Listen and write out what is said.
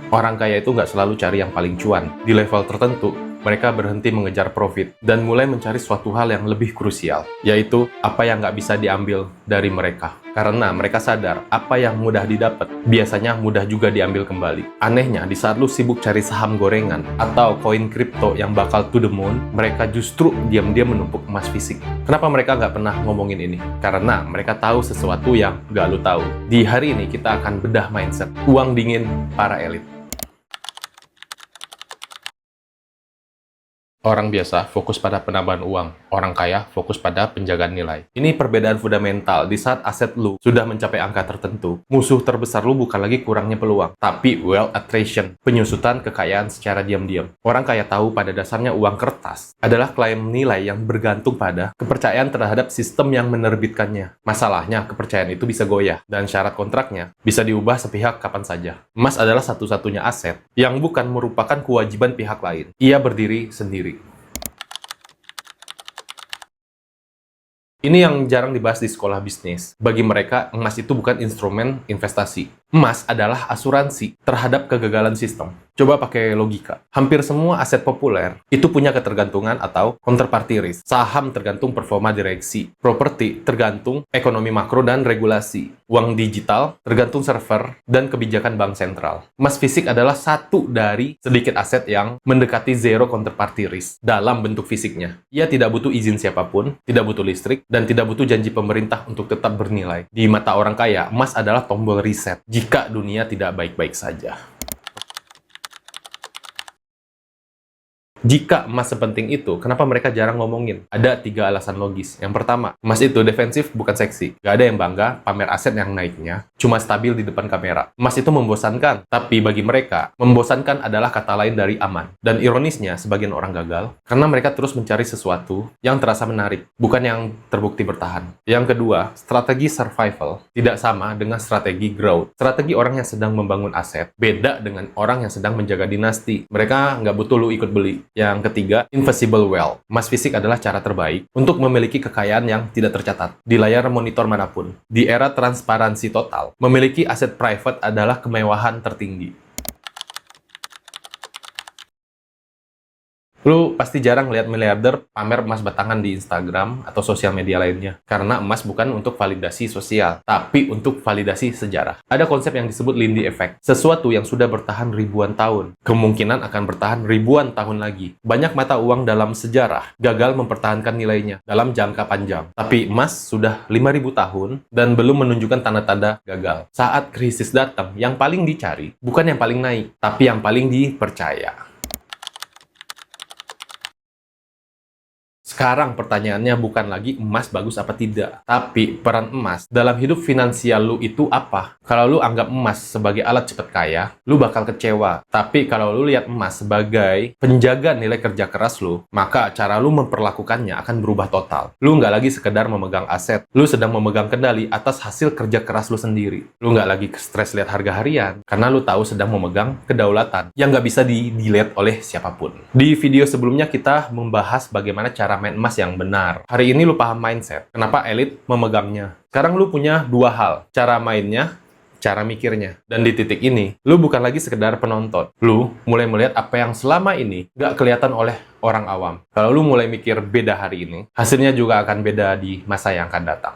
Orang kaya itu nggak selalu cari yang paling cuan. Di level tertentu, mereka berhenti mengejar profit dan mulai mencari suatu hal yang lebih krusial, yaitu apa yang nggak bisa diambil dari mereka. Karena mereka sadar apa yang mudah didapat, biasanya mudah juga diambil kembali. Anehnya, di saat lu sibuk cari saham gorengan atau koin kripto yang bakal to the moon, mereka justru diam-diam menumpuk emas fisik. Kenapa mereka nggak pernah ngomongin ini? Karena mereka tahu sesuatu yang nggak lu tahu. Di hari ini kita akan bedah mindset uang dingin para elit. Orang biasa fokus pada penambahan uang, orang kaya fokus pada penjagaan nilai. Ini perbedaan fundamental. Di saat aset lu sudah mencapai angka tertentu, musuh terbesar lu bukan lagi kurangnya peluang, tapi wealth attraction, penyusutan kekayaan secara diam-diam. Orang kaya tahu pada dasarnya uang kertas adalah klaim nilai yang bergantung pada kepercayaan terhadap sistem yang menerbitkannya. Masalahnya, kepercayaan itu bisa goyah, dan syarat kontraknya bisa diubah sepihak kapan saja. Emas adalah satu-satunya aset yang bukan merupakan kewajiban pihak lain. Ia berdiri sendiri. Ini yang jarang dibahas di sekolah bisnis. Bagi mereka, emas itu bukan instrumen investasi. Emas adalah asuransi terhadap kegagalan sistem. Coba pakai logika. Hampir semua aset populer itu punya ketergantungan atau counterparty risk. Saham tergantung performa direksi. Properti tergantung ekonomi makro dan regulasi. Uang digital tergantung server dan kebijakan bank sentral. Emas fisik adalah satu dari sedikit aset yang mendekati zero counterparty risk dalam bentuk fisiknya. Ia tidak butuh izin siapapun, tidak butuh listrik, dan tidak butuh janji pemerintah untuk tetap bernilai. Di mata orang kaya, emas adalah tombol reset jika dunia tidak baik-baik saja. Jika emas sepenting itu, kenapa mereka jarang ngomongin? Ada 3 alasan logis. Yang pertama, emas itu defensif bukan seksi. Gak ada yang bangga pamer aset yang naiknya cuma stabil di depan kamera. Emas itu membosankan, tapi bagi mereka, membosankan adalah kata lain dari aman. Dan ironisnya, sebagian orang gagal karena mereka terus mencari sesuatu yang terasa menarik, bukan yang terbukti bertahan. Yang kedua, strategi survival tidak sama dengan strategi growth. Strategi orang yang sedang membangun aset beda dengan orang yang sedang menjaga dinasti. Mereka nggak butuh lu ikut beli. Yang ketiga, invisible wealth. Emas fisik adalah cara terbaik untuk memiliki kekayaan yang tidak tercatat di layar monitor manapun. Di era transparansi total, memiliki aset private adalah kemewahan tertinggi. Lu pasti jarang lihat miliarder pamer emas batangan di Instagram atau sosial media lainnya. Karena emas bukan untuk validasi sosial, tapi untuk validasi sejarah. Ada konsep yang disebut Lindy Effect. Sesuatu yang sudah bertahan ribuan tahun, kemungkinan akan bertahan ribuan tahun lagi. Banyak mata uang dalam sejarah gagal mempertahankan nilainya dalam jangka panjang. Tapi emas sudah 5.000 tahun dan belum menunjukkan tanda-tanda gagal. Saat krisis datang, yang paling dicari bukan yang paling naik, tapi yang paling dipercaya. Sekarang pertanyaannya bukan lagi emas bagus apa tidak, tapi peran emas dalam hidup finansial lu itu apa? Kalau lu anggap emas sebagai alat cepat kaya, lu bakal kecewa. Tapi kalau lu lihat emas sebagai penjaga nilai kerja keras lu, maka cara lu memperlakukannya akan berubah total. Lu nggak lagi sekedar memegang aset, lu sedang memegang kendali atas hasil kerja keras lu sendiri. Lu nggak lagi stres lihat harga harian, karena lu tahu sedang memegang kedaulatan yang nggak bisa di-delete oleh siapapun. Di video sebelumnya kita membahas bagaimana cara main emas yang benar. Hari ini lu paham mindset, kenapa elit memegangnya. Sekarang lu punya 2 hal, cara mainnya, cara mikirnya. Dan di titik ini, lu bukan lagi sekedar penonton. Lu mulai melihat apa yang selama ini gak kelihatan oleh orang awam. Kalau lu mulai mikir beda hari ini, hasilnya juga akan beda di masa yang akan datang.